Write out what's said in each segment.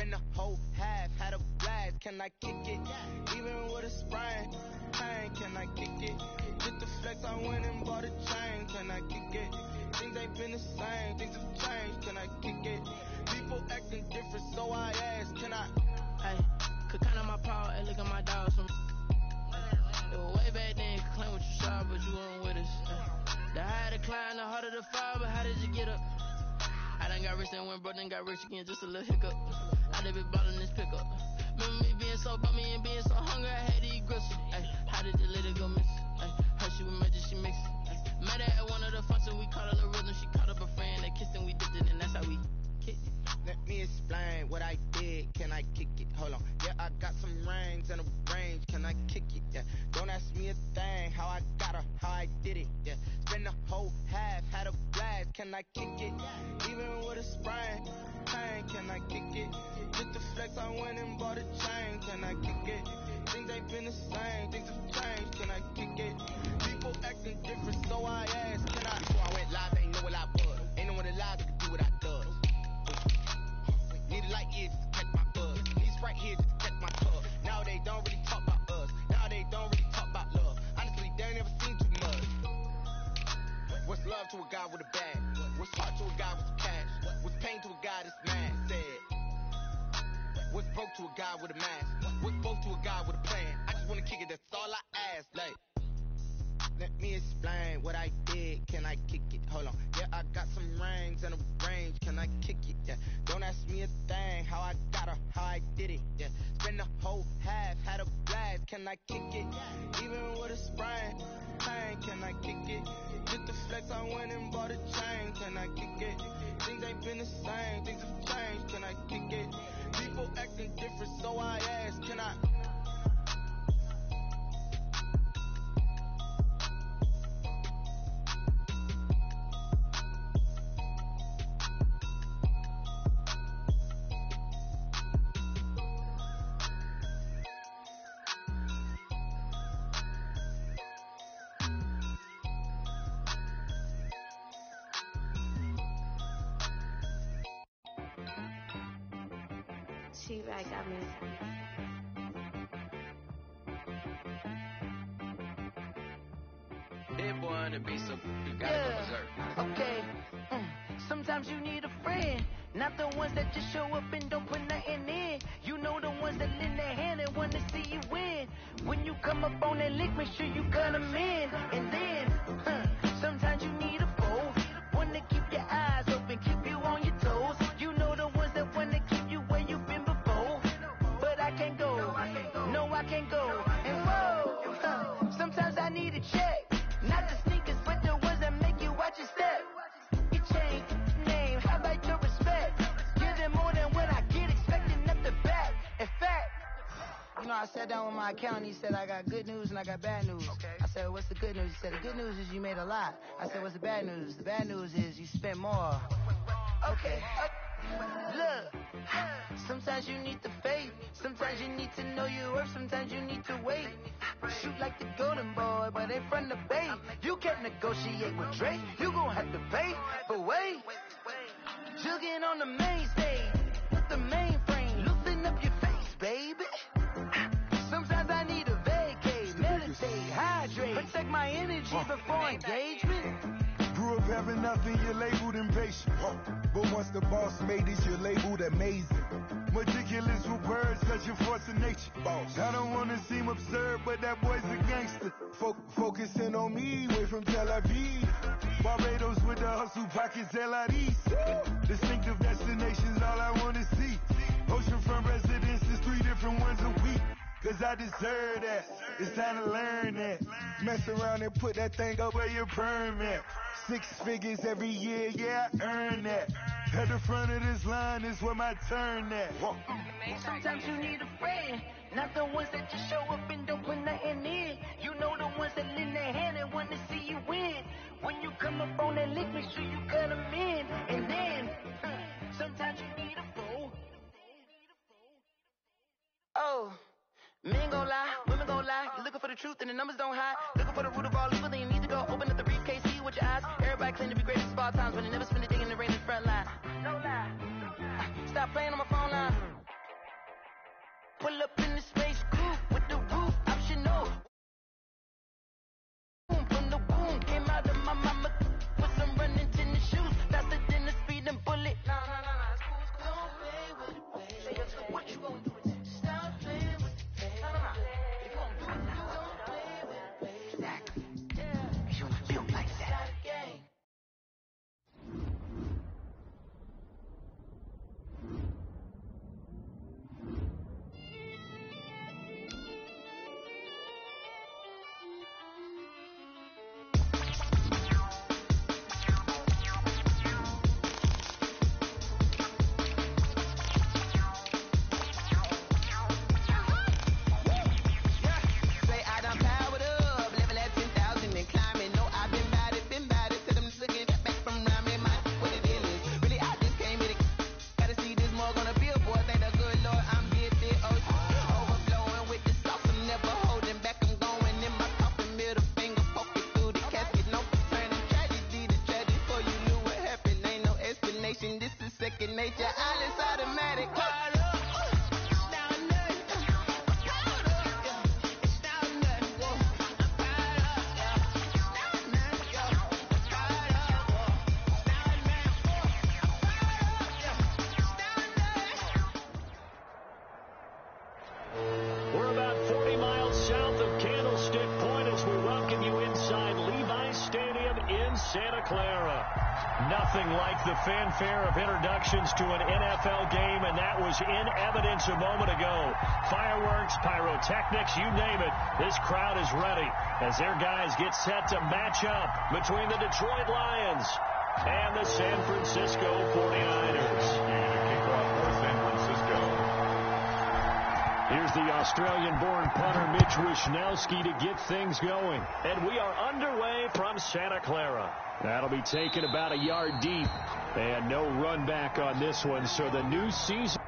Spend the whole half, had a blast. Can I kick it? Even with a sprain, pain, can I kick it? Get the flex, I went and bought a chain. Can I kick it? Things ain't been the same, things have changed. Can I kick it? People acting different, so I ask, can I? Hey, could count on my power and look at my dogs from. It was way back then, could claim what you saw, but you weren't with us. The higher the climb, the harder the fall, but how did you get up? I done got rich and went broke, then got rich again, just a little hiccup. I done been ballin' this pickup. Remember me being so bummy and being so hungry, I had to eat gristle. Ay, how did the little go miss? Ay, her she was major, she mixed. Met her at one of the functions, we caught a little rhythm, she caught up a friend, they kissed and we dipped it, and that's how we kicked it. Let me explain what I did, can I kick it? Hold on, yeah, I got some rings and a range, can I kick it? Yeah, don't ask me a thing, how I got her, how I did it, yeah. Spend the whole half, had a blast, can I kick it? Even with a sprain, pain, can I kick it? Get the flex, I went and bought a chain, can I kick it? Things ain't been the same, things have changed, can I kick it? People acting different, so I ask, can I? Before I went live, ain't know what I was, ain't know what the lies could do what I does. Need a light years just to catch my buzz. Need Sprite here just to catch my tub. Now they don't really talk about us. Now they don't really talk about love. Honestly, they ain't never seen too much. What's love to a guy with a bag? What's heart to a guy with some cash? What's pain to a guy that's mad? Said. What's broke to a guy with a mask? What's both to a guy with a plan? I just wanna kick it, that's all I ask. Like, let me explain what I did, can I kick it? Hold on, yeah, I got some rings and a range, can I kick it? Yeah, don't ask me a thing, how I got her, how I did it? Yeah, spend the whole half, had a blast, can I kick it? Even with a sprain, pain, can I kick it? Get the flex, I went and bought a chain, can I kick it? Things ain't been the same, things have changed, can I kick it? People acting different, so I ask, can I? T-Rag got me. That boy on the beat, so you gotta go berserk. Okay. Sometimes you need a friend, not the ones that just show up and don't put nothing in. You know the ones that lend their hand and want to see you win. When you come up on that lick, make sure you cut them in. And then, sometimes you need a foe, one to keep your eyes open, keep you on your toes. You know the ones that want to keep you where you've been before. But I can't go, no I can't go. And whoa, sometimes I need a check, not the sneakers, but the ones that make you watch your step. You change name, how about your respect? Give them more than what I get, expecting nothing back. In fact, you know, I sat down with my accountant, he said I got good news and I got bad news. Okay. I said, what's the good news? He said, the good news is you made a lot. I said, what's the bad news? The bad news is you spent more. Okay. Look, sometimes you need the faith, sometimes you need to know your worth, sometimes you need to wait. Shoot like the golden boy, but in front of the bay. You can't negotiate with Drake, you gon' have to pay. But wait, jugging on the main stage with the mainframe, loosen up your face, baby. Sometimes I need a vacate, meditate, hydrate, protect my energy before engagement. Grew up having nothing, you're labeled impatient. But once the boss made it, you're labeled amazing. Meticulous with words, such a force of nature. I don't wanna seem absurd, but that boy's a gangster. Focusing on me, way from Tel Aviv. Barbados with the hustle pockets, LIDs. Distinctive destinations, all I wanna see. Oceanfront residences, 3 different ones a week. Cause I deserve that, it's time to learn that. Mess around and put that thing up where your permit. 6 figures every year, yeah, I earn that. At the front of this line is where my turn at. Sometimes you need a friend, not the ones that just show up and don't put nothing in. You know the ones that lend their hand and want to see you win. When you come up on that lick, make sure you cut them in. And then, sometimes you need a fool. Oh. Men gon' lie, women gon' lie. You're looking for the truth and the numbers don't hide. Looking for the root of all evil, then you need to go open up the briefcase, see with your eyes. Everybody claim to be greatest of all times, but they never spend a day in the rain in the front line. No lie. Stop playing on my phone line. Pull up in the space coupe with the roof optional. From the womb, came out of my mama with some running tennis shoes, faster than a speeding bullet. Nah, don't play with it, baby. What you gonna do with that? Stop playing with it, baby. Nah. If you gonna do it, you don't play with it, baby. Exactly. Yeah. You feel like that. We're about 40 miles south of Candlestick Point as we welcome you inside Levi's Stadium in Santa Clara. Nothing like the fanfare of introductions to an NFL game, and that was in evidence a moment ago. Fireworks, pyrotechnics, you name it. This crowd is ready as their guys get set to match up between the Detroit Lions and the San Francisco 49ers. Here's the Australian-born punter Mitch Wishnowsky to get things going. And we are underway from Santa Clara. That'll be taken about a yard deep. And no run back on this one, so the new season...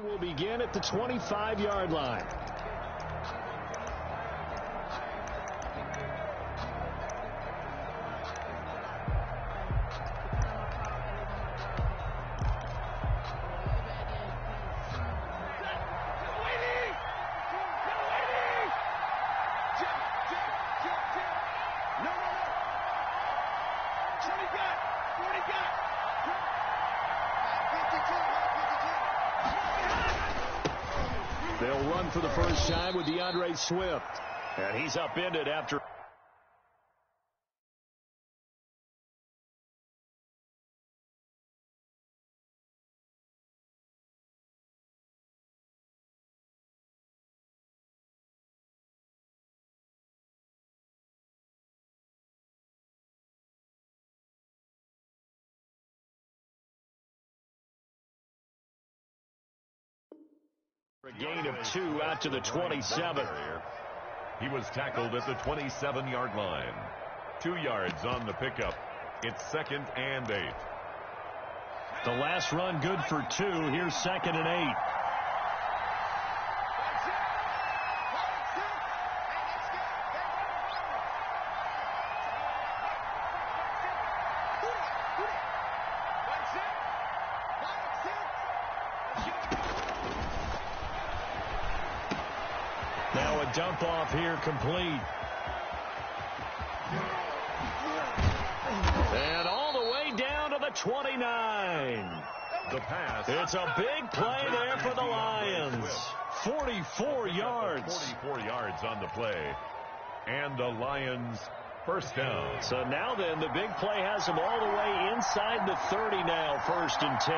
will begin at the 25-yard line. They'll run for the first time with DeAndre Swift. And he's upended after... A gain of 2 out to the 27. He was tackled at the 27-yard line. 2 yards on the pickup. It's 2nd and 8. The last run good for 2. Here's 2nd and 8. Now a dump off here complete. And all the way down to the 29. The pass. It's a big play there for the Lions. 44 yards. 44 yards on the play. And the Lions first down. So now then, the big play has them all the way inside the 30 now, 1st and 10.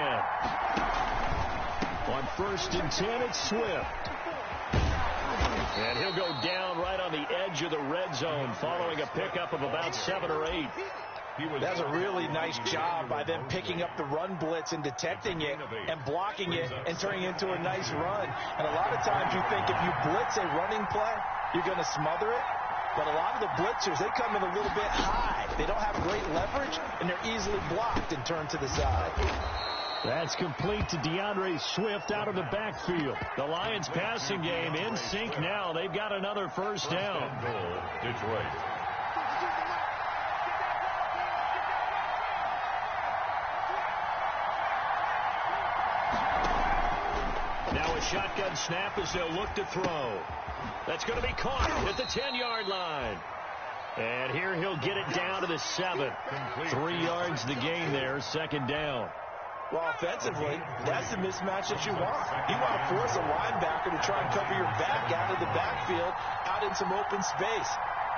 On 1st and 10, it's Swift. And he'll go down right on the edge of the red zone following a pickup of about 7 or 8. That's a really nice job by them picking up the run blitz and detecting it and blocking it and turning it into a nice run. And a lot of times you think if you blitz a running play, you're going to smother it. But a lot of the blitzers, they come in a little bit high. They don't have great leverage, and they're easily blocked and turned to the side. That's complete to DeAndre Swift out of the backfield. The Lions passing game in sync now. They've got another first down. Goal, Detroit. Now a shotgun snap as they'll look to throw. That's going to be caught at the 10-yard line. And here he'll get it down to the 7. 3 yards the gain there, 2nd down. Well, offensively, that's the mismatch that you want. You want to force a linebacker to try and cover your back out of the backfield, out in some open space.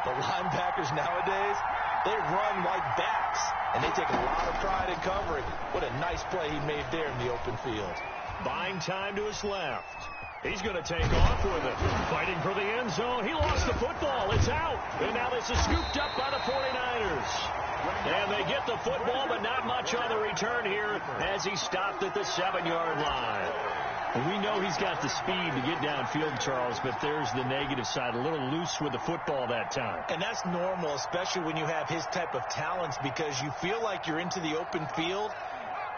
The linebackers nowadays, they run like backs, and they take a lot of pride in covering. What a nice play he made there in the open field. Buying time to his left. He's going to take off with it. Fighting for the end zone. He lost the football. It's out. And now this is scooped up by the 49ers. And they get the football, but not much on the return here as he stopped at the 7-yard line. We know he's got the speed to get downfield, Charles, but there's the negative side. A little loose with the football that time. And that's normal, especially when you have his type of talents, because you feel like you're into the open field,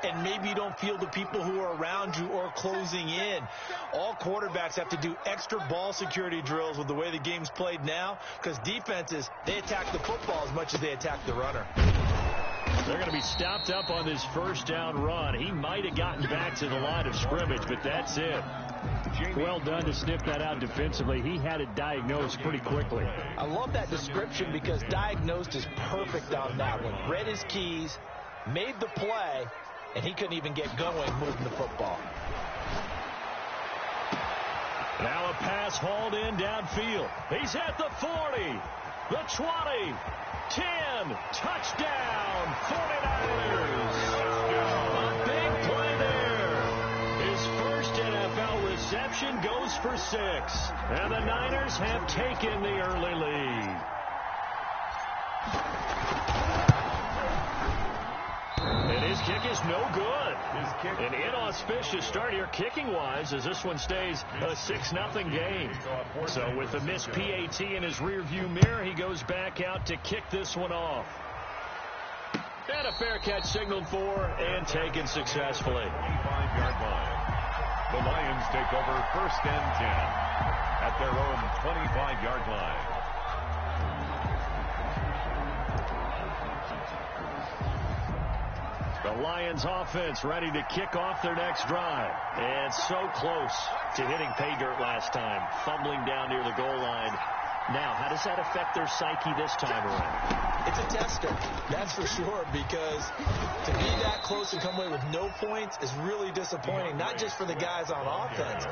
and maybe you don't feel the people who are around you or closing in. All quarterbacks have to do extra ball security drills with the way the game's played now, because defenses, they attack the football as much as they attack the runner. They're going to be stopped up on this first down run. He might have gotten back to the line of scrimmage, but that's it. Well done to sniff that out defensively. He had it diagnosed pretty quickly. I love that description because diagnosed is perfect on that one. Read his keys, made the play, and he couldn't even get going moving the football. Now a pass hauled in downfield. He's at the 40, the 20, 10, touchdown, 49ers. A big play there. His first NFL reception goes for 6. And the Niners have taken the early lead. And his kick is no good. An inauspicious start here kicking-wise as this one stays a 6-0 game. So with the missed PAT in his rearview mirror, he goes back out to kick this one off. And a fair catch signaled for and taken successfully. 25-yard line. The Lions take over 1st and 10 at their own 25-yard line. The Lions offense ready to kick off their next drive. And so close to hitting pay dirt last time. Fumbling down near the goal line. Now, how does that affect their psyche this time around? It's a tester, that's for sure, because to be that close and come away with no points is really disappointing, not just for the guys on offense,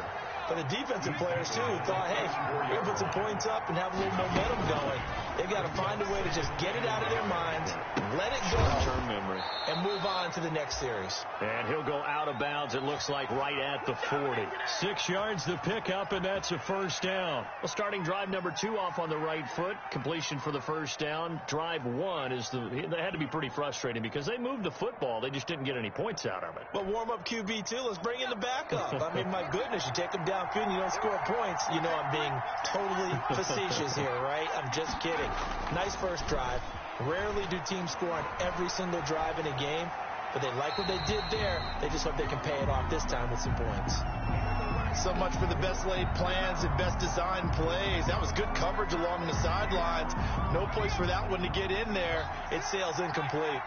but the defensive players, too, who thought, hey, we're going to put some points up and have a little momentum going. They've got to find a way to just get it out of their minds, let it go, short-term memory, and move on to the next series. And he'll go out of bounds, it looks like, right at the 40. 6 yards the pickup, and that's a first down. Well, starting drive number 2 off on the right foot. Completion for the first down. Drive 1 is they had to be pretty frustrating because they moved the football. They just didn't get any points out of it. But warm-up QB, too. Let's bring in the backup. I mean, my goodness, you take them downfield and you don't score points. You know I'm being totally facetious here, right? I'm just kidding. Nice first drive. Rarely do teams score on every single drive in a game, but they like what they did there. They just hope they can pay it off this time with some points. So much for the best laid plans and best designed plays. That was good coverage along the sidelines. No place for that one to get in there. It sails incomplete.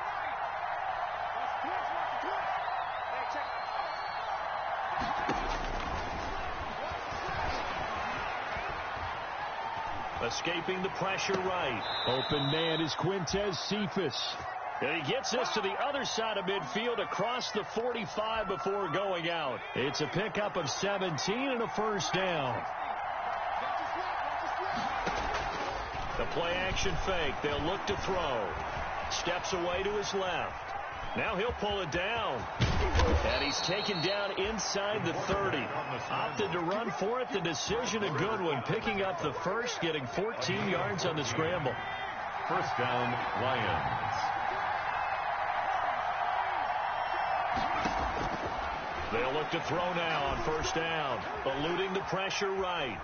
Escaping the pressure right. Open man is Quintez Cephas. And he gets this to the other side of midfield across the 45 before going out. It's a pickup of 17 and a first down. The play-action fake. They'll look to throw. Steps away to his left. Now he'll pull it down. And he's taken down inside the 30. Opted to run for it. The decision a good one. Picking up the first, getting 14 yards on the scramble. First down, Lions. They'll look to throw now on first down. Eluding the pressure right.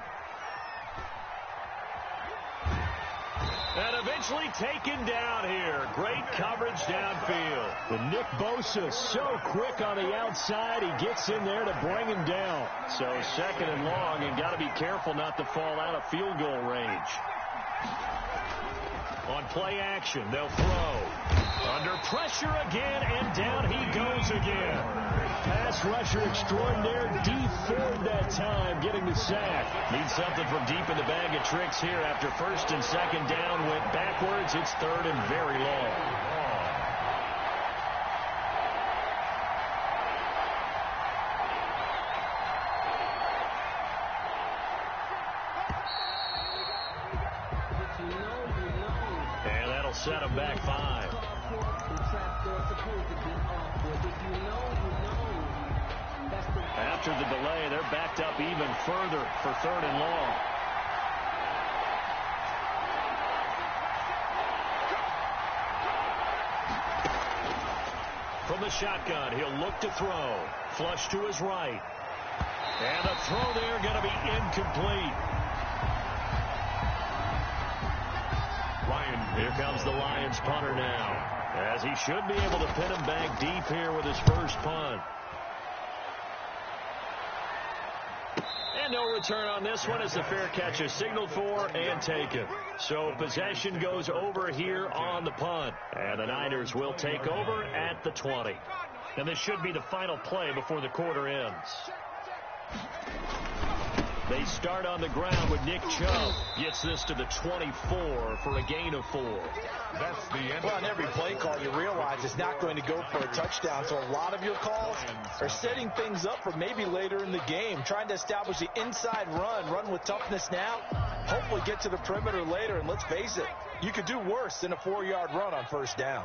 And eventually taken down here. Great coverage downfield. And Nick Bosa so quick on the outside. He gets in there to bring him down. So second and long, and got to be careful not to fall out of field goal range. On play action, they'll throw. Under pressure again, and down he goes again. Pass rusher extraordinaire, Dee Ford that time, getting the sack. Needs something from deep in the bag of tricks here after first and second down went backwards. It's third and very long. Set him back 5. After the delay, they're backed up even further for third and long. From the shotgun, he'll look to throw. Flush to his right. And a throw there going to be incomplete. Here comes the Lions punter now, as he should be able to pin him back deep here with his first punt. And no return on this one as the fair catch is signaled for and taken. So possession goes over here on the punt. And the Niners will take over at the 20. And this should be the final play before the quarter ends. They start on the ground with Nick Chubb. Gets this to the 24 for a gain of 4. That's the end. Well, on every play call, you realize it's not going to go for a touchdown. So a lot of your calls are setting things up for maybe later in the game. Trying to establish the inside run with toughness now. Hopefully get to the perimeter later. And let's face it, you could do worse than a 4-yard run on first down.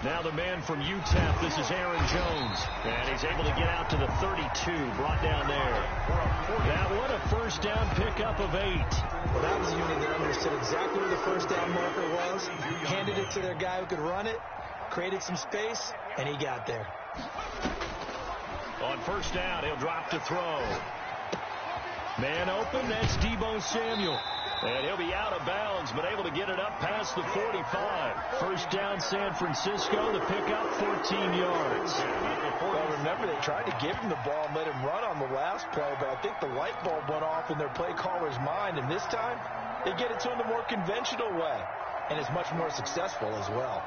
Now the man from UTEP, this is Aaron Jones. And he's able to get out to the 32, brought down there. That one, a first down pickup of 8. Well, that was a unit that understood exactly where the first down marker was, handed it to their guy who could run it, created some space, and he got there. On first down, he'll drop to throw. Man open, that's Deebo Samuel. And he'll be out of bounds, but able to get it up past the 45. First down, San Francisco. The pickup, 14 yards. Well, remember, they tried to give him the ball and let him run on the last play, but I think the light bulb went off in their play caller's mind, and this time they get it to him the more conventional way, and it's much more successful as well.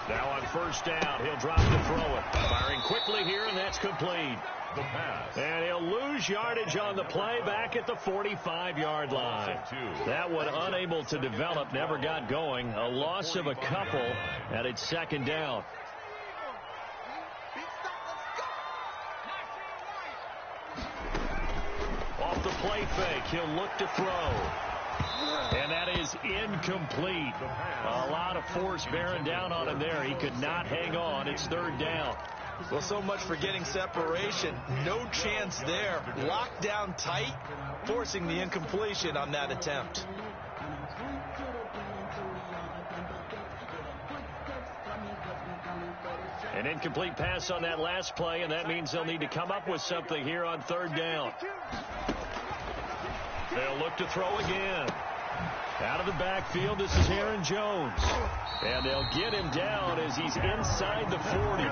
Now on first down, he'll drop to throw it. Firing quickly here, and that's complete. The pass. And he'll lose yardage on the play back at the 45-yard line. That one unable to develop, never got going. A loss of a couple, and it's second down. Off the play fake, he'll look to throw. And that is incomplete. A lot of force bearing down on him there. He could not hang on. It's third down. Well, so much for getting separation. No chance there. Locked down tight, forcing the incompletion on that attempt. An incomplete pass on that last play, and that means they'll need to come up with something here on third down. They'll look to throw again. Out of the backfield, this is Aaron Jones. And they'll get him down as he's inside the 40.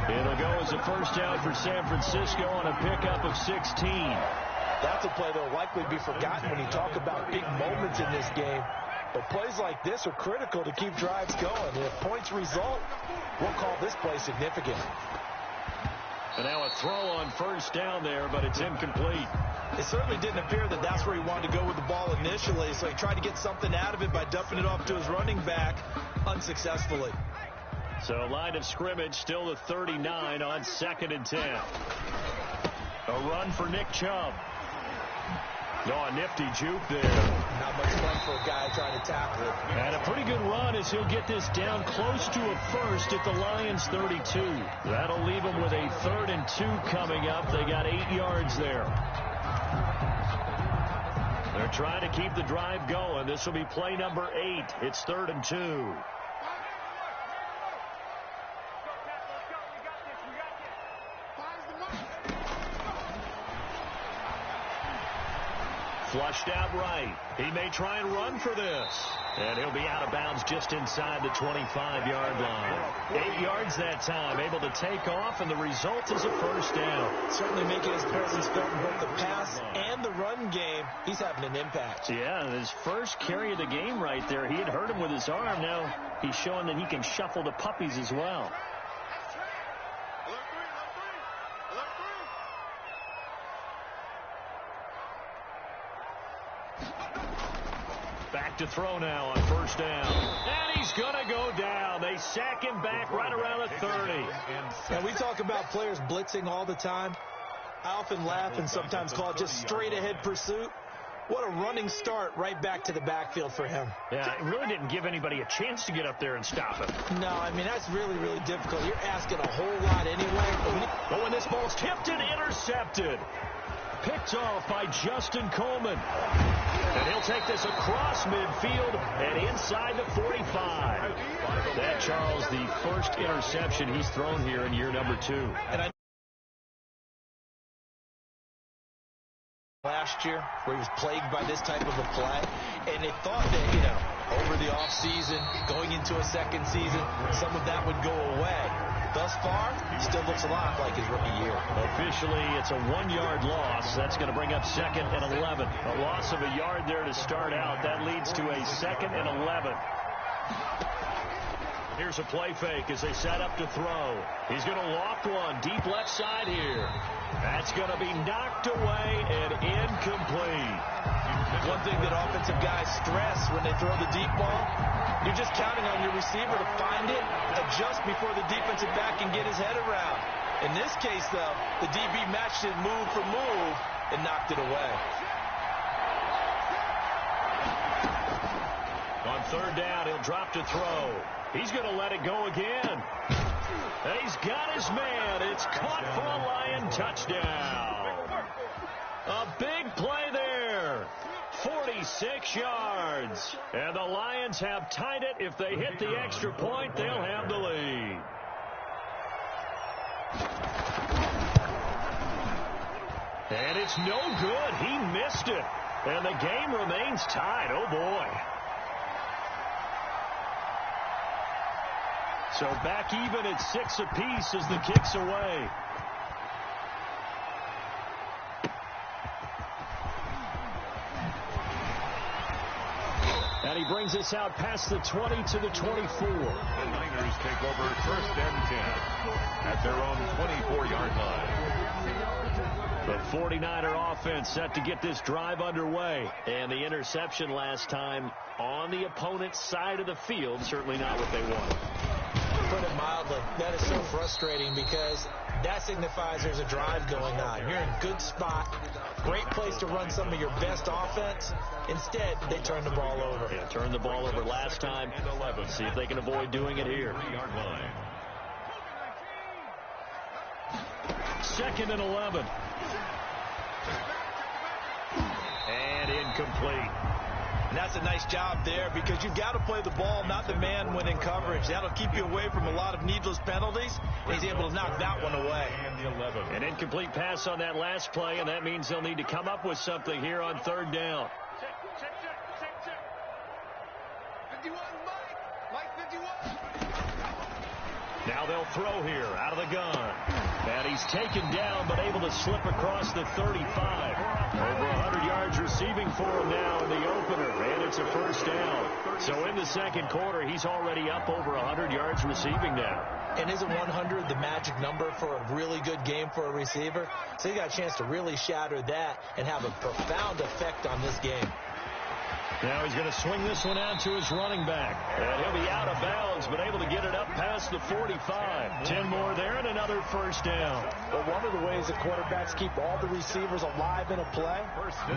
It'll go as a first down for San Francisco on a pickup of 16. That's a play that will likely be forgotten when you talk about big moments in this game. But plays like this are critical to keep drives going. If points result, we'll call this play significant. And now a throw on first down there, but it's incomplete. It certainly didn't appear that that's where he wanted to go with the ball initially, so he tried to get something out of it by dumping it off to his running back unsuccessfully. So line of scrimmage still the 39 on 2nd and 10. A run for Nick Chubb. Oh, a nifty juke there. Not much fun for a guy trying to tackle it. And a pretty good run as he'll get this down close to a first at the Lions 32. That'll leave them with a 3rd and 2 coming up. They got 8 yards there. They're trying to keep the drive going. This will be play number 8. It's 3rd and 2. Flushed out right. He may try and run for this. And he'll be out of bounds just inside the 25-yard line. 8 yards that time, able to take off, and the result is a first down. Certainly making his presence felt in both the pass and the run game. He's having an impact. Yeah, his first carry of the game right there. He had hurt him with his arm. Now he's showing that he can shuffle the puppies as well. Back to throw now on first down. And he's going to go down. They sack him back right around the 30. And we talk about players blitzing all the time. I often laugh and sometimes call it just straight ahead pursuit. What a running start right back to the backfield for him. Yeah, it really didn't give anybody a chance to get up there and stop him. No, I mean, that's really, really difficult. You're asking a whole lot anyway. But when this ball's tipped and intercepted. Picked off by Justin Coleman. And he'll take this across midfield and inside the 45. That, Charles, the first interception he's thrown here in year number 2. And last year, where he was plagued by this type of a play, and they thought that, over the offseason, going into a second season, some of that would go away. Thus far, still looks a lot like his rookie year. Officially, it's a 1-yard loss. That's going to bring up 2nd and 11. A loss of a yard there to start out. That leads to a 2nd and 11. Here's a play fake as they set up to throw. He's going to loft one deep left side here. That's going to be knocked away and incomplete. One thing that offensive guys stress when they throw the deep ball, you're just counting on your receiver to find it, adjust before the defensive back can get his head around. In this case, though, the DB matched it move for move and knocked it away. On 3rd down, he'll drop to throw. He's going to let it go again. He's got his man. It's caught for a Lion touchdown. A big play there. 46 yards. And the Lions have tied it. If they hit the extra point, they'll have the lead. And it's no good. He missed it. And the game remains tied. Oh, boy. So back even at 6 apiece as the kick's away. And he brings us out past the 20 to the 24. The Niners take over 1st and 10 at their own 24-yard line. The 49er offense set to get this drive underway. And the interception last time on the opponent's side of the field, certainly not what they wanted. Put it mildly, that is so frustrating because that signifies there's a drive going on. You're in a good spot, great place to run some of your best offense. Instead, they turn the ball over. Yeah, turned the ball over last time. See if they can avoid doing it here. 3-yard line. 2nd and 11. And incomplete. And that's a nice job there because you've got to play the ball, not the man when in coverage. That'll keep you away from a lot of needless penalties. And he's able to knock that one away. And the 11. An incomplete pass on that last play, and that means they'll need to come up with something here on 3rd down. Check. 51, Mike 51. Now they'll throw here out of the gun. And he's taken down but able to slip across the 35. Over 100 yards receiving for him now in the opener. And it's It's a first down. So in the second quarter, he's already up over 100 yards receiving now. And isn't 100 the magic number for a really good game for a receiver? So he got a chance to really shatter that and have a profound effect on this game. Now he's going to swing this one out to his running back. And he'll be out of bounds, but able to get it up past the 45. 10 more there and another first down. Well, one of the ways that quarterbacks keep all the receivers alive in a play,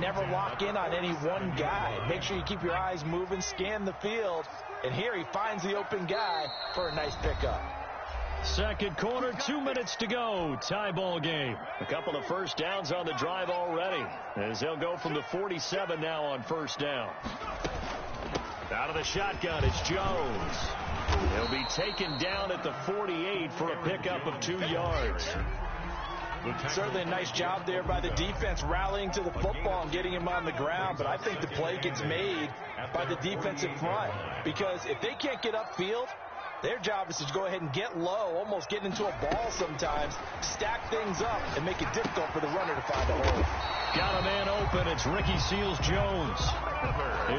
never lock in on any one guy. Make sure you keep your eyes moving, scan the field. And here he finds the open guy for a nice pickup. Second quarter, 2 minutes to go. Tie ball game. A couple of first downs on the drive already, as they'll go from the 47 now on first down. Out of the shotgun, it's Jones. He'll be taken down at the 48 for a pickup of 2 yards. Certainly a nice job there by the defense rallying to the football and getting him on the ground, but I think the play gets made by the defensive front, because if they can't get upfield, their job is to go ahead and get low, almost get into a ball sometimes, stack things up, and make it difficult for the runner to find a hole. Got a man open. It's Ricky Seals-Jones.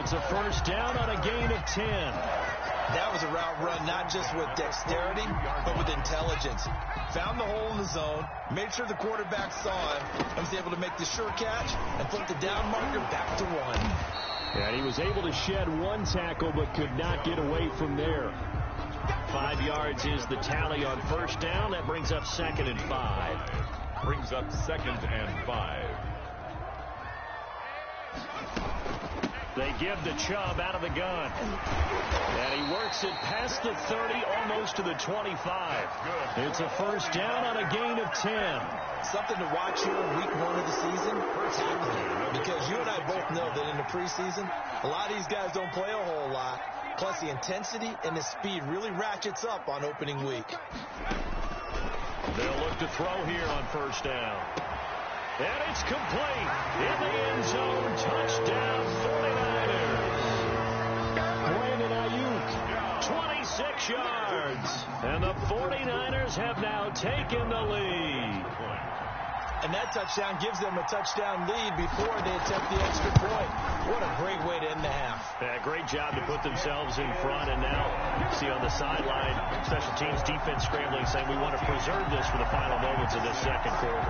It's a first down on a gain of 10. That was a route run not just with dexterity, but with intelligence. Found the hole in the zone, made sure the quarterback saw him, and was able to make the sure catch and flip the down marker back to 1. And he was able to shed one tackle, but could not get away from there. 5 yards is the tally on first down. That brings up 2nd and 5. Brings up 2nd and 5. They give the Chubb out of the gun. And he works it past the 30, almost to the 25. It's a first down on a gain of 10. Something to watch here in week 1 of the season, tackling. Because you and I both know that in the preseason, a lot of these guys don't play a whole lot. Plus, the intensity and the speed really ratchets up on opening week. They'll look to throw here on first down. And it's complete. In the end zone, touchdown 49ers. Brandon Ayuk, 26 yards. And the 49ers have now taken the lead. And that touchdown gives them a touchdown lead before they attempt the extra point. What a great way to end the half. Yeah, great job to put themselves in front. And now you see on the sideline, special teams defense scrambling, saying we want to preserve this for the final moments of this second quarter.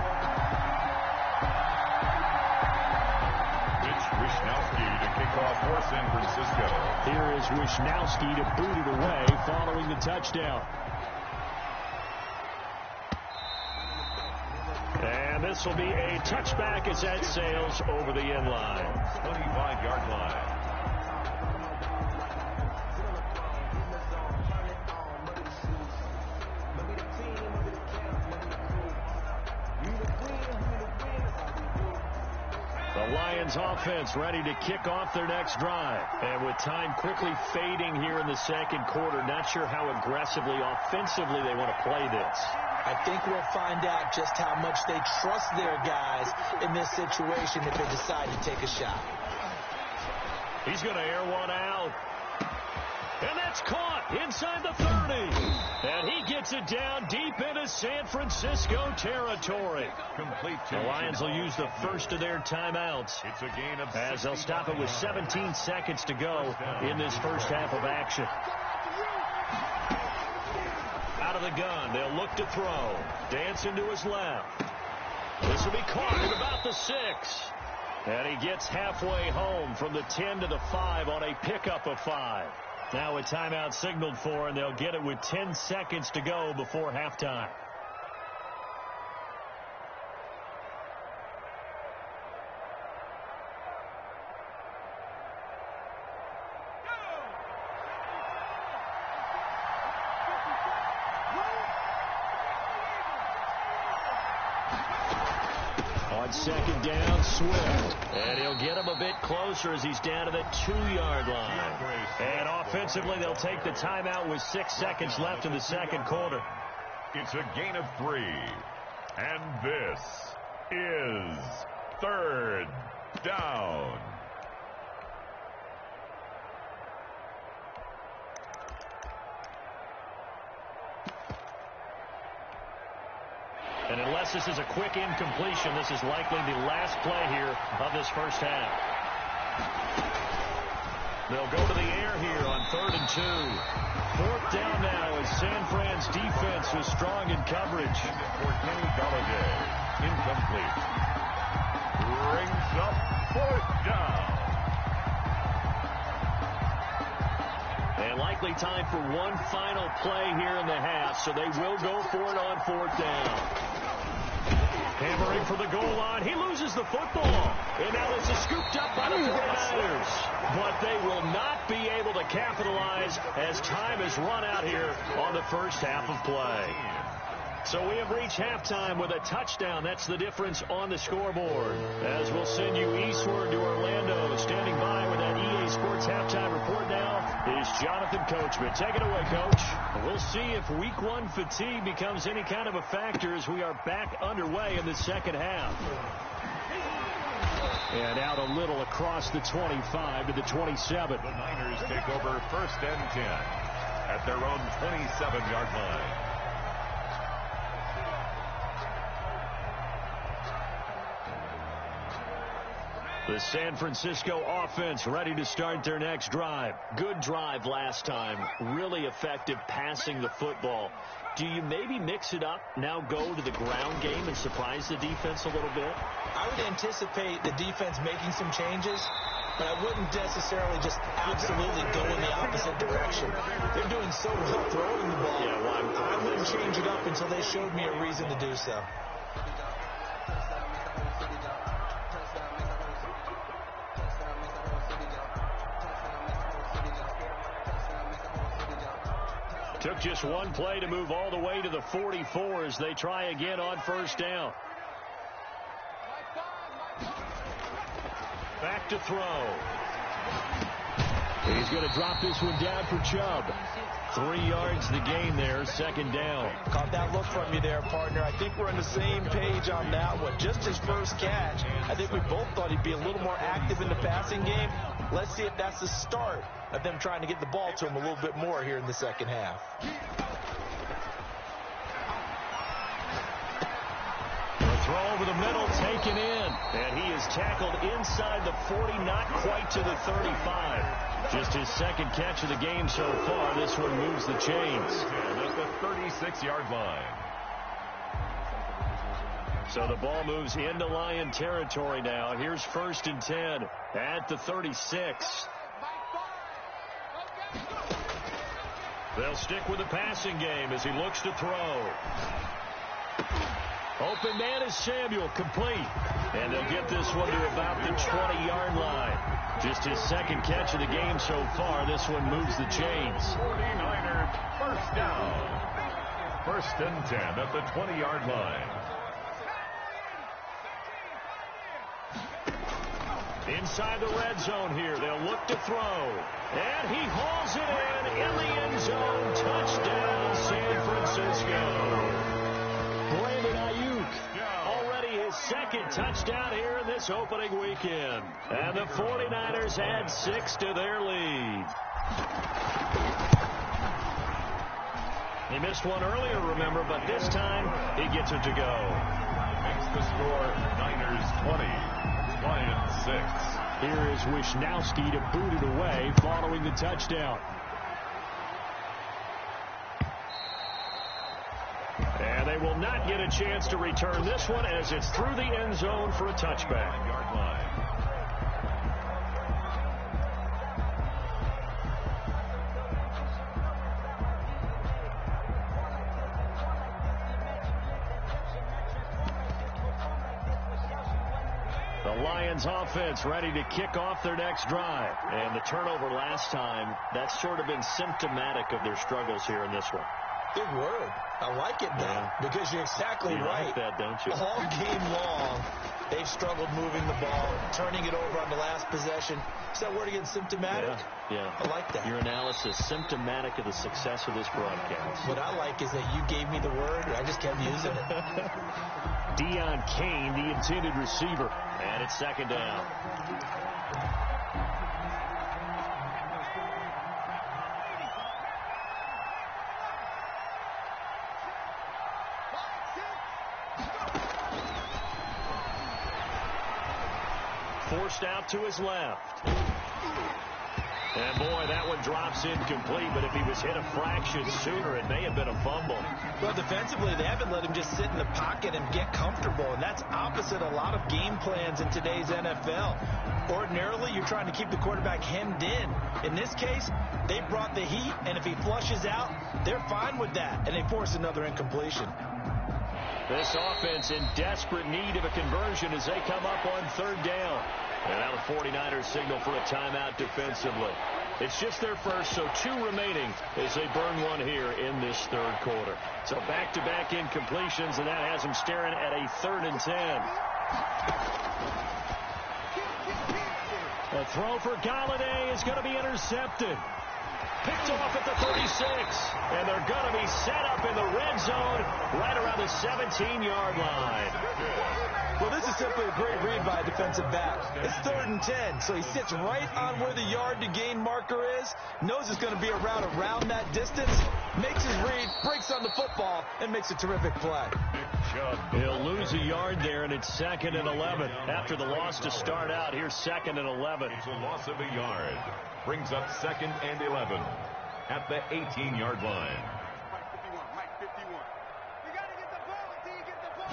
It's Wisnowski to kick off for San Francisco. Here is Wisnowski to boot it away following the touchdown. And this will be a touchback as that sails over the end line. 25-yard line. The Lions offense ready to kick off their next drive. And with time quickly fading here in the second quarter, not sure how aggressively, offensively they want to play this. I think we'll find out just how much they trust their guys in this situation if they decide to take a shot. He's going to air one out. And that's caught inside the 30. And he gets it down deep into San Francisco territory. Complete. The Lions will use the first of their timeouts. It's a gain of as they'll stop it with 17 seconds to go in this first half of action. Out of the gun, they'll look to throw. Dancing to his left. This will be caught at about the 6. And he gets halfway home from the 10 to the 5 on a pickup of 5. Now a timeout signaled for, and they'll get it with 10 seconds to go before halftime. On second down, Swift. And he'll get him a bit closer as he's down to the 2-yard line. And offensively, they'll take the timeout with 6 seconds left in the second quarter. It's a gain of 3. And this is third down. And unless this is a quick incompletion, this is likely the last play here of this first half. They'll go to the air here on 3rd and 2. 4th down now as San Fran's defense is strong in coverage. For Kenny Golladay. Incomplete. Brings up 4th down. And likely time for one final play here in the half, so they will go for it on 4th down. Hammering for the goal line. He loses the football. And now this is scooped up by the 49ers. But they will not be able to capitalize as time has run out here on the first half of play. So we have reached halftime with a touchdown. That's the difference on the scoreboard. As we'll send you eastward to Orlando. Standing by with that EA Sports halftime report now is Jonathan Coachman. Take it away, Coach. We'll see if week 1 fatigue becomes any kind of a factor as we are back underway in the second half. And out a little across the 25 to the 27. The Niners take over 1st and 10 at their own 27-yard line. The San Francisco offense ready to start their next drive. Good drive last time. Really effective passing the football. Do you maybe mix it up, now go to the ground game and surprise the defense a little bit? I would anticipate the defense making some changes, but I wouldn't necessarily just absolutely go in the opposite direction. They're doing so well throwing the ball. Yeah, well, I wouldn't change it up until they showed me a reason to do so. Took just one play to move all the way to the 44 as they try again on 1st down. Back to throw. He's going to drop this one down for Chubb. 3 yards the gain there, 2nd down. Caught that look from you there, partner. I think we're on the same page on that one. Just his first catch. I think we both thought he'd be a little more active in the passing game. Let's see if that's the start of them trying to get the ball to him a little bit more here in the second half. The throw over the middle, taken in. And he is tackled inside the 40, not quite to the 35. Just his 2nd catch of the game so far. This one moves the chains. At the 36-yard line. So the ball moves into Lion territory now. Here's 1st and 10 at the 36. They'll stick with the passing game as he looks to throw. Open man is Samuel, complete. And they'll get this one to about the 20-yard line. Just his 2nd catch of the game so far. This one moves the chains. 49ers 1st down. 1st and 10 at the 20-yard line. Inside the red zone here. They'll look to throw. And he hauls it in the end zone. Touchdown, San Francisco. Brandon Ayuk, already his 2nd touchdown here in this opening weekend. And the 49ers add 6 to their lead. He missed one earlier, remember, but this time he gets it to go. Makes the score Niners 20. Lions 6. Here is Wisnowski to boot it away following the touchdown. And they will not get a chance to return this one as it's through the end zone for a touchback. Yard line. The Lions offense ready to kick off their next drive. And the turnover last time, that's sort of been symptomatic of their struggles here in this one. Big word. I like it now because you're exactly right. Like that, don't you? All game long, they've struggled moving the ball, turning it over on the last possession. Is that word again, symptomatic? Yeah. I like that. Your analysis, symptomatic of the success of this broadcast. What I like is that you gave me the word, and I just kept using it. Deion Kane, the intended receiver. And it's 2nd down. Forced out to his left. And, boy, that one drops incomplete, but if he was hit a fraction sooner, it may have been a fumble. Well, defensively, they haven't let him just sit in the pocket and get comfortable, and that's opposite a lot of game plans in today's NFL. Ordinarily, you're trying to keep the quarterback hemmed in. In this case, they brought the heat, and if he flushes out, they're fine with that, and they force another incompletion. This offense in desperate need of a conversion as they come up on third down. And now the 49ers signal for a timeout defensively. It's just their first, so 2 remaining as they burn one here in this third quarter. So back-to-back incompletions, and that has them staring at a 3rd and 10. A throw for Galladay is going to be intercepted. Picked off at the 36, and they're going to be set up in the red zone right around the 17-yard line. Well, this is simply a great read by a defensive back. It's 3rd and 10, so he sits right on where the yard-to-gain marker is, knows it's going to be a route around that distance, makes his read, breaks on the football, and makes a terrific play. He'll lose a yard there, and it's 2nd and 11. After the loss to start out, here's 2nd and 11. It's a loss of a yard. Brings up 2nd and 11 at the 18-yard line. Mike 51. You got to get the ball until you get the ball.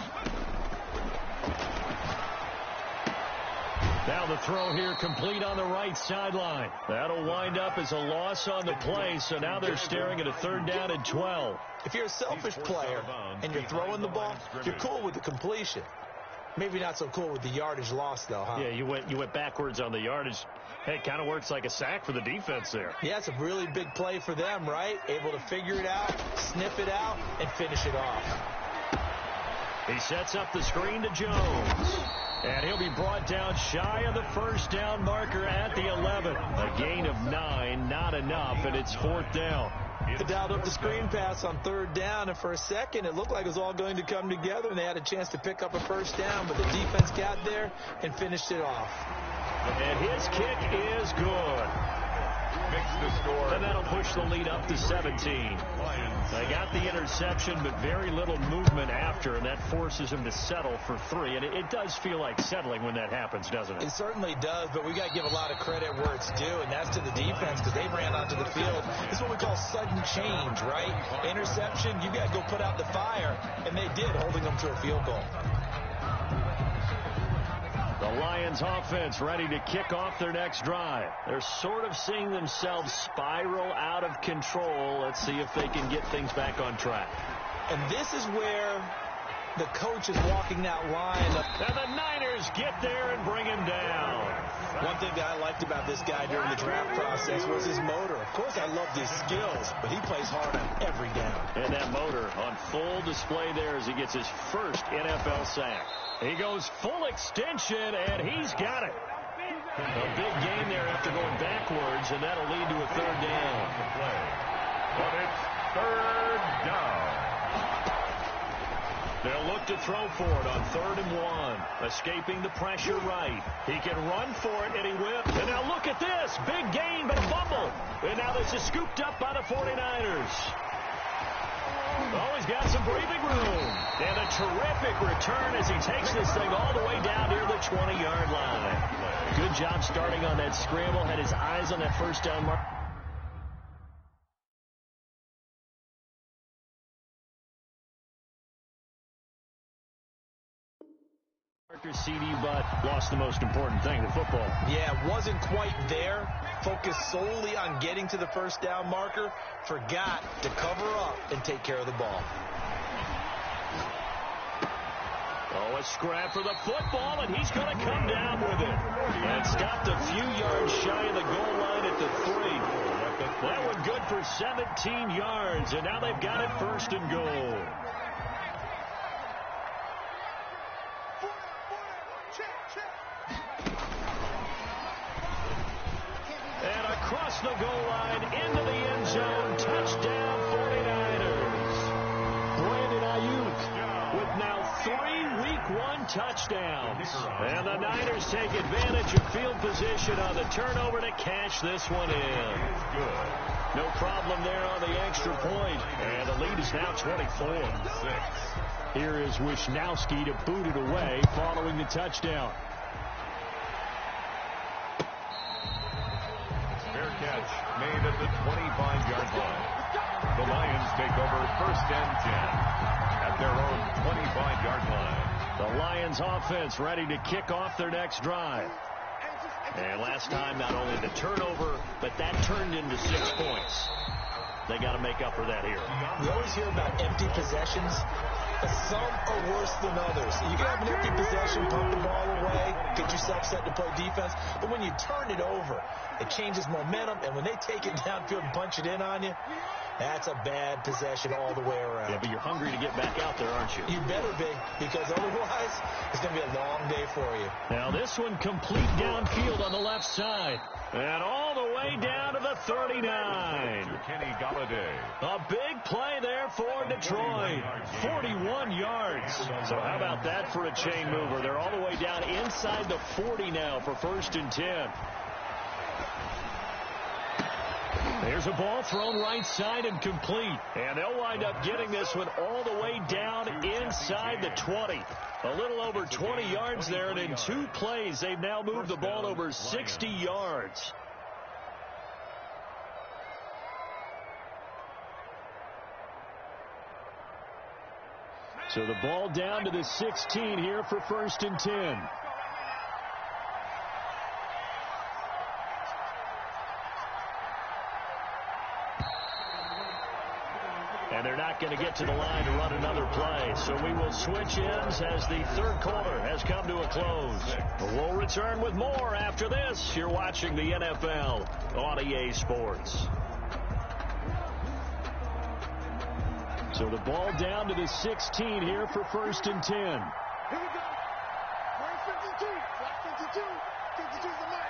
Now the throw here complete on the right sideline. That'll wind up as a loss on the play, so now they're staring at a 3rd down and 12. If you're a selfish player and you're throwing the ball, you're cool with the completion. Maybe not so cool with the yardage loss, though, huh? Yeah, you went backwards on the yardage. Hey, it kind of works like a sack for the defense there. Yeah, it's a really big play for them, right? Able to figure it out, sniff it out, and finish it off. He sets up the screen to Jones. And he'll be brought down shy of the 1st down marker at the 11. A gain of 9, not enough, and it's 4th down. They dialed up the screen pass on 3rd down, and for a second, it looked like it was all going to come together, and they had a chance to pick up a 1st down, but the defense got there and finished it off. And his kick is good. Makes the score. And that'll push the lead up to 17. They got the interception, but very little movement after, and that forces him to settle for 3. And it does feel like settling when that happens, doesn't it? It certainly does, but we got to give a lot of credit where it's due, and that's to the defense because they ran onto the field. This is what we call sudden change, right? Interception, you got to go put out the fire, and they did, holding them to a field goal. The Lions offense ready to kick off their next drive. They're sort of seeing themselves spiral out of control. Let's see if they can get things back on track. And this is where the coach is walking that line. And the Niners get there and bring him down. One thing that I liked about this guy during the draft process was his motor. Of course, I loved his skills, but he plays hard on every down. And that motor on full display there as he gets his first NFL sack. He goes full extension, and he's got it. A big gain there after going backwards, and that'll lead to a 3rd down. But it's 3rd down. They'll look to throw for it on 3rd and 1. Escaping the pressure right. He can run for it, and he will. And now look at this. Big gain, but a fumble. And now this is scooped up by the 49ers. Oh, he's got some breathing room. And a terrific return as he takes this thing all the way down near the 20-yard line. Good job starting on that scramble. Had his eyes on that 1st down mark. CD, but lost the most important thing, the football. Yeah, wasn't quite there. Focused solely on getting to the 1st down marker. Forgot to cover up and take care of the ball. Oh, a scrap for the football, and he's going to come down with it. And stopped a few yards shy of the goal line at the 3. That one good for 17 yards, and now they've got it 1st and goal. And across the goal line, into the end zone, touchdown 49ers. Brandon Ayuk with now 3 Week 1 touchdowns. And the Niners take advantage of field position on the turnover to cash this one in. No problem there on the extra point. And the lead is now 24-6. Here is Wisnowski to boot it away following the touchdown. Bearcats made at the 25-yard line. The Lions take over 1st and 10 at their own 25-yard line. The Lions offense ready to kick off their next drive. And last time, not only the turnover, but that turned into 6 points. They got to make up for that here. We always hear about empty possessions. Some are worse than others. You can have an empty possession, pump the ball away, get yourself set to play defense. But when you turn it over, it changes momentum. And when they take it downfield and punch it in on you, that's a bad possession all the way around. Yeah, but you're hungry to get back out there, aren't you? You better be, because otherwise it's going to be a long day for you. Now this one complete downfield on the left side. And all the way down to the 39. Kenny Golladay. A big play there for Detroit. 41 yards. So how about that for a chain mover? They're all the way down inside the 40 now for 1st and 10. There's a ball thrown right side and complete. And they'll wind up getting this one all the way down inside the 20. A little over 20 yards there, and in 2 plays, they've now moved the ball over 60 yards. So the ball down to the 16 here for 1st and 10. And they're not going to get to the line to run another play. So we will switch ends as the 3rd quarter has come to a close. We'll return with more after this. You're watching the NFL on EA Sports. So the ball down to the 16 here for 1st and 10. Here we go. We're 52. Flat 52. 52 is the mark.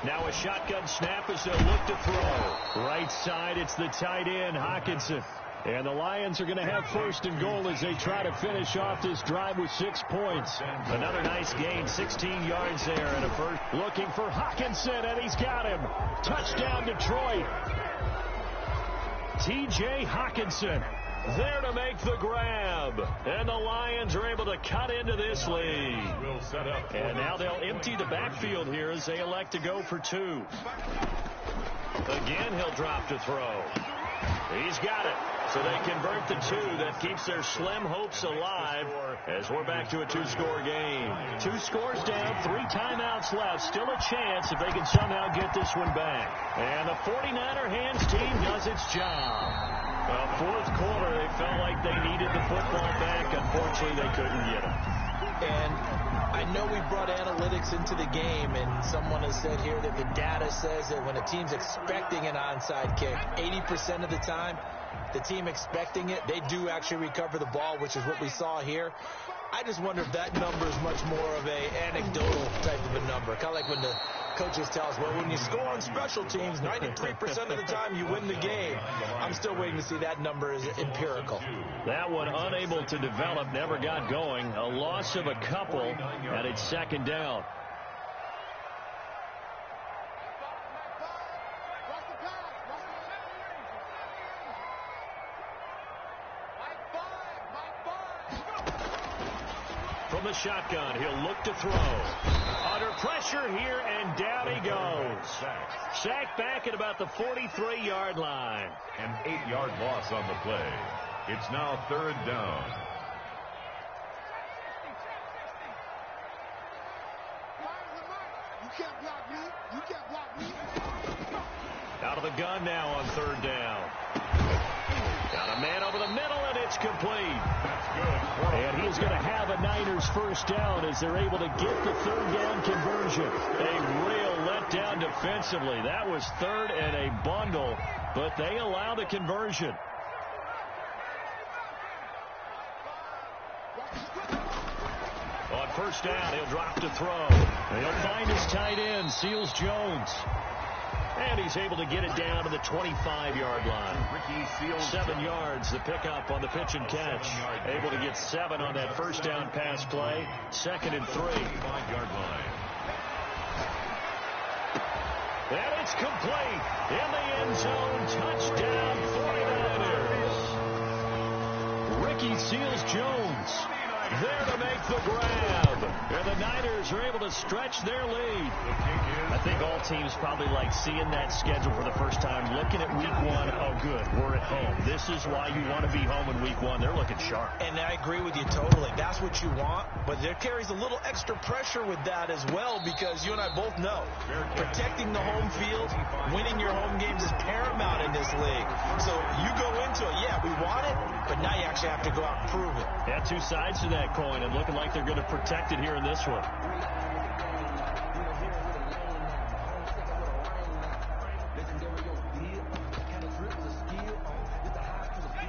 Now a shotgun snap as they'll look to throw. Right side, it's the tight end, Hockenson. And the Lions are going to have 1st and goal as they try to finish off this drive with 6 points. Another nice gain, 16 yards there and a first. Looking for Hockenson, and he's got him. Touchdown, Detroit. T.J. Hockenson there to make the grab. And the Lions are able to cut into this lead. And now they'll empty the backfield here as they elect to go for 2. Again, he'll drop to throw. He's got it. So they convert the 2. That keeps their slim hopes alive as we're back to a 2-score game. 2 scores down, 3 timeouts left. Still a chance if they can somehow get this one back. And the 49er hands team does its job. Well, 4th quarter, they felt like they needed the football back. Unfortunately, they couldn't get it. And I know we brought analytics into the game, and someone has said here that the data says that when a team's expecting an onside kick, 80% of the time, the team expecting it, they do actually recover the ball, which is what we saw here. I just wonder if that number is much more of a anecdotal type of a number. Kind of like when the coaches tell us, well, when you score on special teams, 93% of the time you win the game. I'm still waiting to see that number is empirical. That one unable to develop, never got going. A loss of a couple, and it's 2nd down. From the shotgun, he'll look to throw. Under pressure here, and down he goes. Sacked back at about the 43-yard line. An 8-yard loss on the play. It's now 3rd down. You can't block me. You can't block me. Out of the gun now on 3rd down. Got a man over the middle, and it's complete. That's good. And he's going to have a Niners 1st down as they're able to get the 3rd down conversion. A real letdown defensively. That was 3rd and a bundle, but they allow the conversion. On 1st down, he'll drop to throw. He'll find his tight end, Seals Jones. And he's able to get it down to the 25-yard line. 7 yards, the pickup on the pitch and catch. Able to get 7 on that 1st down pass play. 2nd and 3. 5-yard line. And it's complete. In the end zone, touchdown 49ers. Ricky Seals-Jones there to make the grab. And the Niners are able to stretch their lead. I think all teams probably like seeing that schedule for the first time, looking at week one. Oh, good, we're at home. This is why you want to be home in week one. They're looking sharp. And I agree with you totally. That's what you want, but there carries a little extra pressure with that as well, because you and I both know protecting the home field, winning your home games is paramount in this league. So you go into it, yeah, we want it, but now you actually have to go out and prove it. Yeah, two sides to that coin, and looking like they're going to protect it here in this one.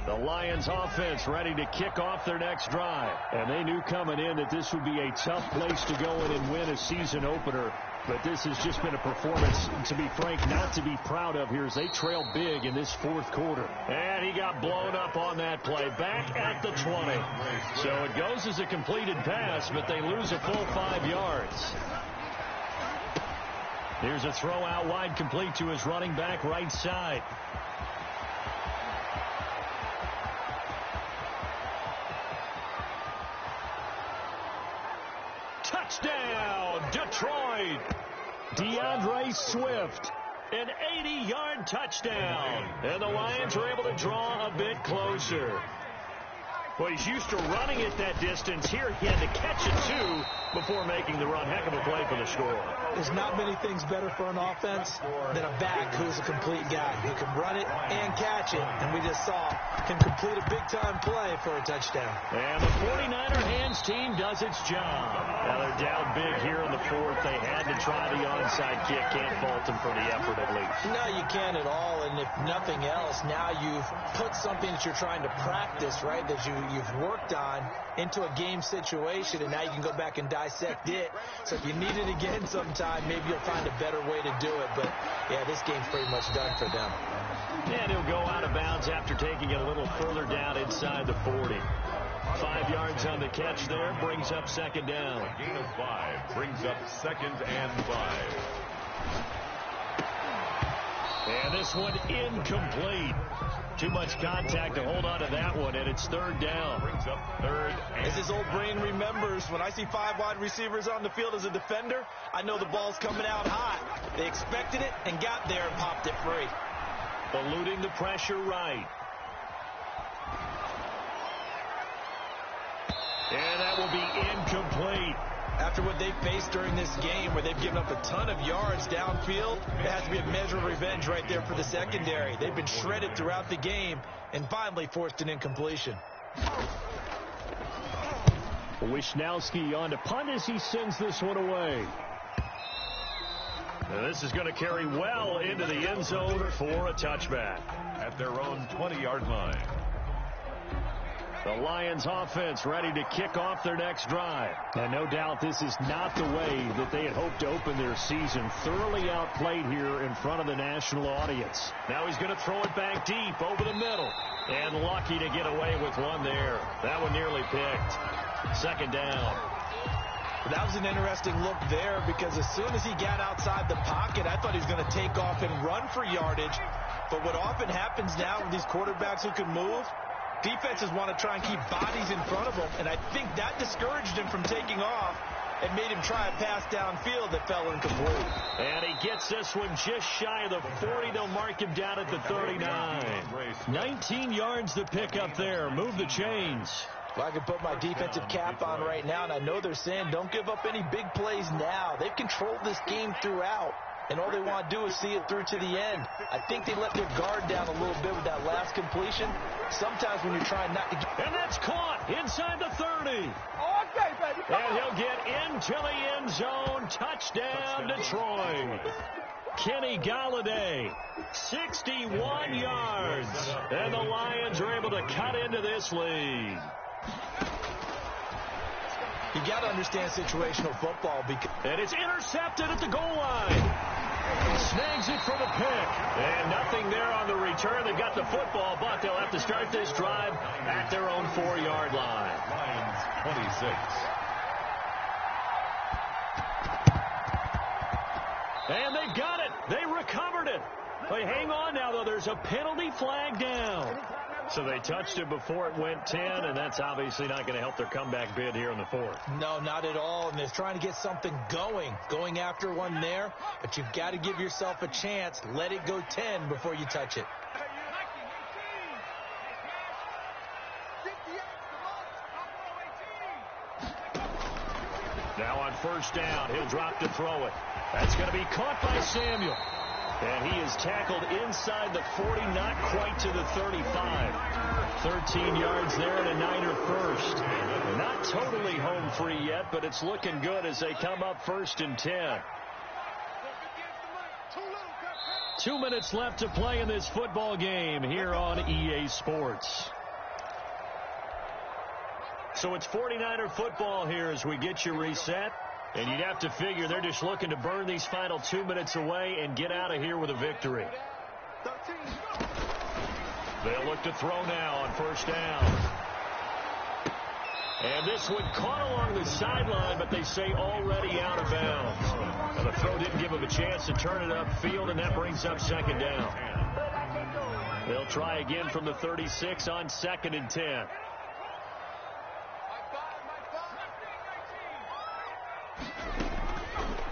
The Lions offense ready to kick off their next drive. And they knew coming in that this would be a tough place to go in and win a season opener. But this has just been a performance, to be frank, not to be proud of here as they trail big in this fourth quarter. And he got blown up on that play, back at the 20. So it goes as a completed pass, but they lose a full 5 yards. Here's a throw out wide, complete to his running back right side. Touchdown, Detroit. DeAndre Swift, an 80-yard touchdown. And the Lions are able to draw a bit closer. Well, he's used to running it that distance. Here he had to catch it, too, before making the run. Heck of a play for the score. There's not many things better for an offense than a back who's a complete guy who can run it and catch it. And we just saw him complete a big-time play for a touchdown. And the 49er hands team does its job. Now they're down big here in the fourth. They had to try the onside kick. Can't fault them for the effort, at least. No, you can't at all. And if nothing else, now you've put something that you're trying to practice, right, that you've worked on into a game situation, and now you can go back and dissect it. So if you need it again sometime, maybe you'll find a better way to do it. But, yeah, this game's pretty much done for them. And he'll go out of bounds after taking it a little further down inside the 40. 5 yards on the catch there, brings up second down. A gain of 5 brings up 2nd and 5. And this one incomplete. Too much contact to hold on to that one, and it's 3rd down. Brings up 3rd and As his old brain remembers, when I see 5 wide receivers on the field as a defender, I know the ball's coming out hot. They expected it and got there and popped it free. Eluding the pressure right. And that will be incomplete. After what they've faced during this game, where they've given up a ton of yards downfield, it has to be a measure of revenge right there for the secondary. They've been shredded throughout the game and finally forced an incompletion. Wisnowski on to punt as he sends this one away. And this is going to carry well into the end zone for a touchback. At their own 20-yard line. The Lions offense ready to kick off their next drive. And no doubt this is not the way that they had hoped to open their season. Thoroughly outplayed here in front of the national audience. Now he's going to throw it back deep over the middle. And lucky to get away with one there. That one nearly picked. 2nd down. That was an interesting look there, because as soon as he got outside the pocket, I thought he was going to take off and run for yardage. But what often happens now with these quarterbacks who can move, defenses want to try and keep bodies in front of them, and I think that discouraged him from taking off and made him try a pass downfield that fell incomplete. And he gets this one just shy of the 40. They'll mark him down at the 39. 19 yards to pick up there. Move the chains. Well, I can put my defensive cap on right now, and I know they're saying don't give up any big plays now. They've controlled this game throughout, and all they want to do is see it through to the end. I think they let their guard down a little bit with that last completion. Sometimes when you're trying not to get... And that's caught inside the 30. Okay, baby. And he'll get into the end zone. Touchdown, Detroit. Kenny Golladay, 61 yards. And the Lions are able to cut into this lead. You got to understand situational football. And it's intercepted at the goal line. Snags it for the pick. And nothing there on the return. They got the football, but they'll have to start this drive at their own 4-yard line. Lions 26. And they've got it. They recovered it. But hang on now, though. There's a penalty flag down. So they touched it before it went 10, and that's obviously not going to help their comeback bid here in the fourth. No, not at all. And they're trying to get something going after one there. But you've got to give yourself a chance. Let it go 10 before you touch it. Now on first down, he'll drop to throw it. That's going to be caught by Samuel. And he is tackled inside the 40, not quite to the 35. 13 yards there and a Niner first. Not totally home free yet, but it's looking good as they come up 1st and 10. 2 minutes left to play in this football game here on EA Sports. So it's 49er football here as we get you reset. And you'd have to figure they're just looking to burn these final 2 minutes away and get out of here with a victory. They'll look to throw now on first down. And this one caught along the sideline, but they say already out of bounds. And the throw didn't give him a chance to turn it upfield, and that brings up 2nd down. They'll try again from the 36 on 2nd and 10.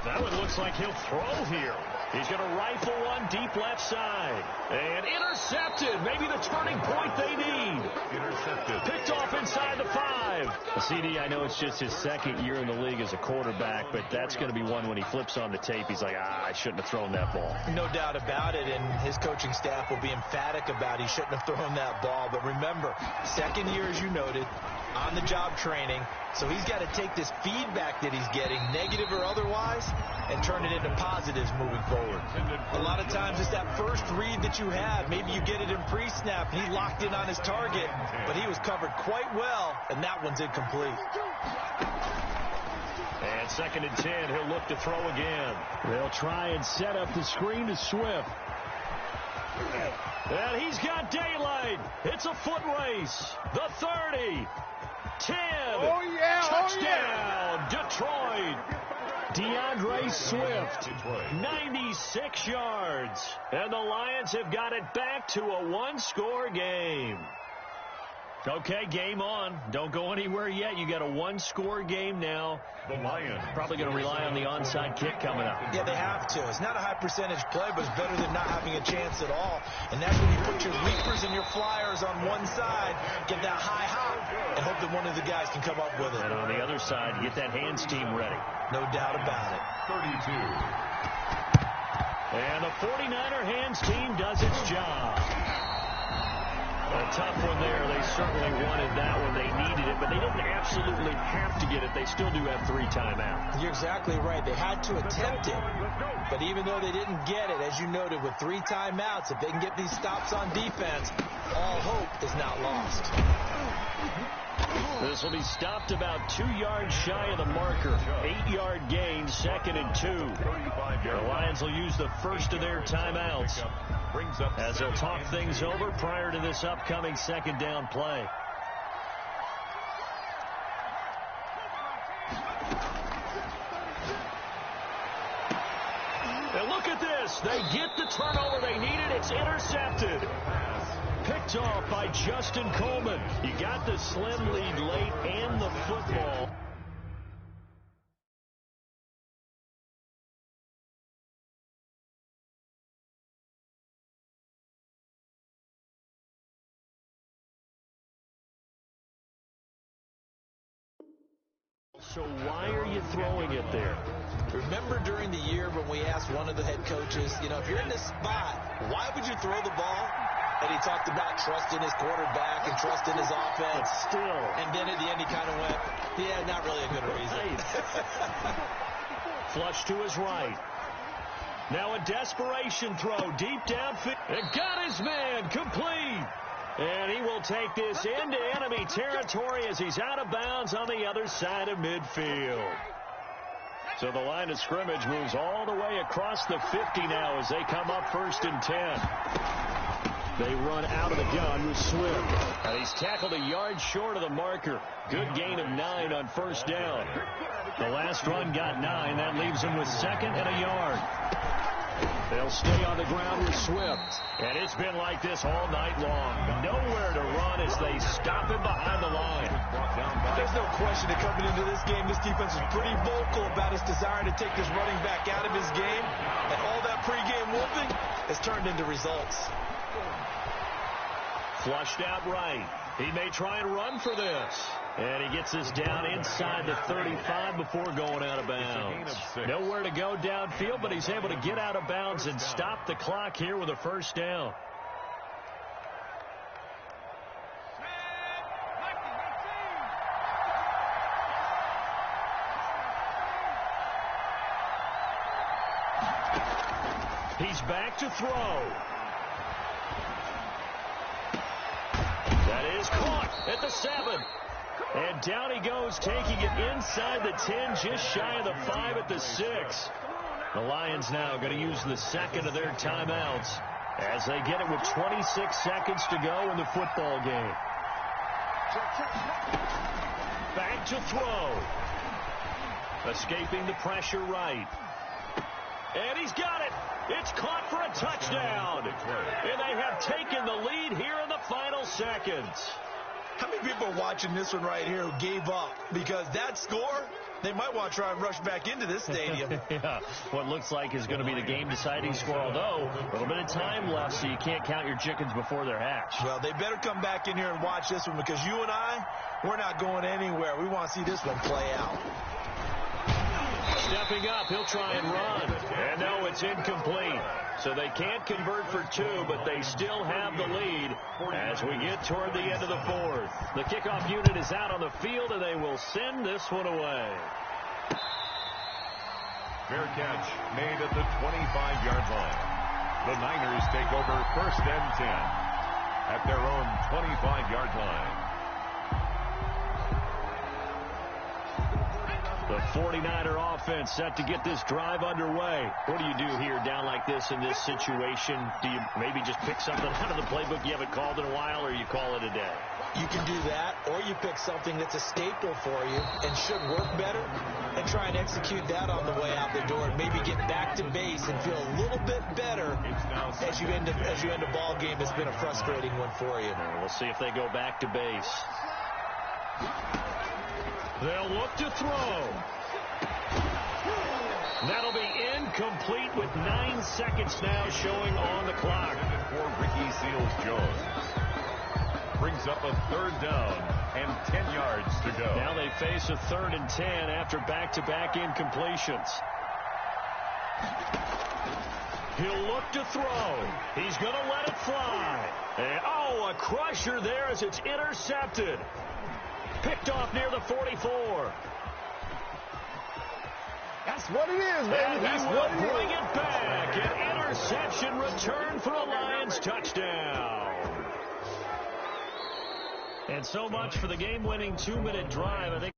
That one looks like he'll throw here. He's going to rifle one deep left side. And intercepted. Maybe the turning point they need. Intercepted. Picked off inside the 5. CD, I know it's just his 2nd year in the league as a quarterback, but that's going to be one when he flips on the tape. He's like, I shouldn't have thrown that ball. No doubt about it, and his coaching staff will be emphatic about he shouldn't have thrown that ball. But remember, 2nd year, as you noted, on-the-job training. So he's got to take this feedback that he's getting, negative or otherwise, and turn it into positives moving forward. A lot of times it's that first read that you have. Maybe you get it in pre-snap, and he locked in on his target, but he was covered quite well, and that one's incomplete. And 2nd and 10, he'll look to throw again. They'll try and set up the screen to Swift. And he's got daylight. It's a foot race. The 30. 10. Oh, yeah. Touchdown, Detroit. DeAndre Swift, 96 yards. And the Lions have got it back to a 1-score game. Okay, game on. Don't go anywhere yet. You got a 1-score game now. The Lions probably going to rely on the onside kick coming up. Yeah, they have to. It's not a high percentage play, but it's better than not having a chance at all. And that's when you put your leapers and your flyers on one side, get that high hop, and hope that one of the guys can come up with it. And on the other side, get that hands team ready. No doubt about it. 32. And the 49er hands team does its job. A tough one there. They certainly wanted that one. They needed it, but they didn't absolutely have to get it. They still do have 3 timeouts. You're exactly right. They had to attempt it. But even though they didn't get it, as you noted, with 3 timeouts, if they can get these stops on defense, all hope is not lost. This will be stopped about 2 yards shy of the marker. 8-yard gain, 2nd and 2. The Lions will use the first of their timeouts as they'll talk things over prior to this upcoming 2nd down play. And look at this. They get the turnover they needed. It's intercepted. Picked off by Justin Coleman. You got the slim lead late and the football. So why are you throwing it there? Remember during the year when we asked one of the head coaches, if you're in this spot, why would you throw the ball? And he talked about trusting his quarterback and trusting his offense. But still. And then at the end he kind of went, yeah, not really a good reason. Flush to his right. Now a desperation throw deep downfield. And got his man complete. And he will take this into enemy territory as he's out of bounds on the other side of midfield. So the line of scrimmage moves all the way across the 50 now as they come up 1st and 10. They run out of the gun with Swift. And he's tackled a yard short of the marker. Good gain of 9 on 1st down. The last run got 9. That leaves him with 2nd and a yard. They'll stay on the ground with Swift. And it's been like this all night long. Nowhere to run as they stop him behind the line. There's no question that coming into this game, this defense is pretty vocal about its desire to take this running back out of his game. And all that pregame whooping has turned into results. Flushed out right. He may try and run for this. And he gets this down inside the 35 before going out of bounds. Nowhere to go downfield, but he's able to get out of bounds and stop the clock here with a first down. He's back to throw. That is caught at the 7. And down he goes, taking it inside the 10, just shy of the 5 at the 6. The Lions now going to use the second of their timeouts as they get it with 26 seconds to go in the football game. Back to throw. Escaping the pressure right. And he's got it. It's caught for a touchdown. And they have taken the lead here in the final seconds. How many people are watching this one right here who gave up? Because that score, they might want to try and rush back into this stadium. Yeah, what looks like is going to be the game-deciding score, although a little bit of time left, so you can't count your chickens before they're hatched. Well, they better come back in here and watch this one, because you and I, we're not going anywhere. We want to see this one play out. Stepping up, he'll try and run. And no, it's incomplete. So they can't convert for 2, but they still have the lead as we get toward the end of the 4th. The kickoff unit is out on the field, and they will send this one away. Fair catch made at the 25-yard line. The Niners take over 1st and 10 at their own 25-yard line. The 49er offense set to get this drive underway. What do you do here down like this in this situation? Do you maybe just pick something out of the playbook you haven't called in a while, or you call it a day? You can do that, or you pick something that's a staple for you and should work better and try and execute that on the way out the door and maybe get back to base and feel a little bit better as you end a ball game that's been a frustrating one for you. We'll see if they go back to base. They'll look to throw. That'll be incomplete with 9 seconds now showing on the clock. For Ricky Seals-Jones. Brings up a 3rd down and 10 yards to go. Now they face a 3rd and 10 after back-to-back incompletions. He'll look to throw. He's going to let it fly. And, a crusher there as it's intercepted. Picked off near the 44. That's what it is, baby. And That's he what will bring it back. An interception return for a Lions touchdown. And so much for the game-winning 2-minute drive. I think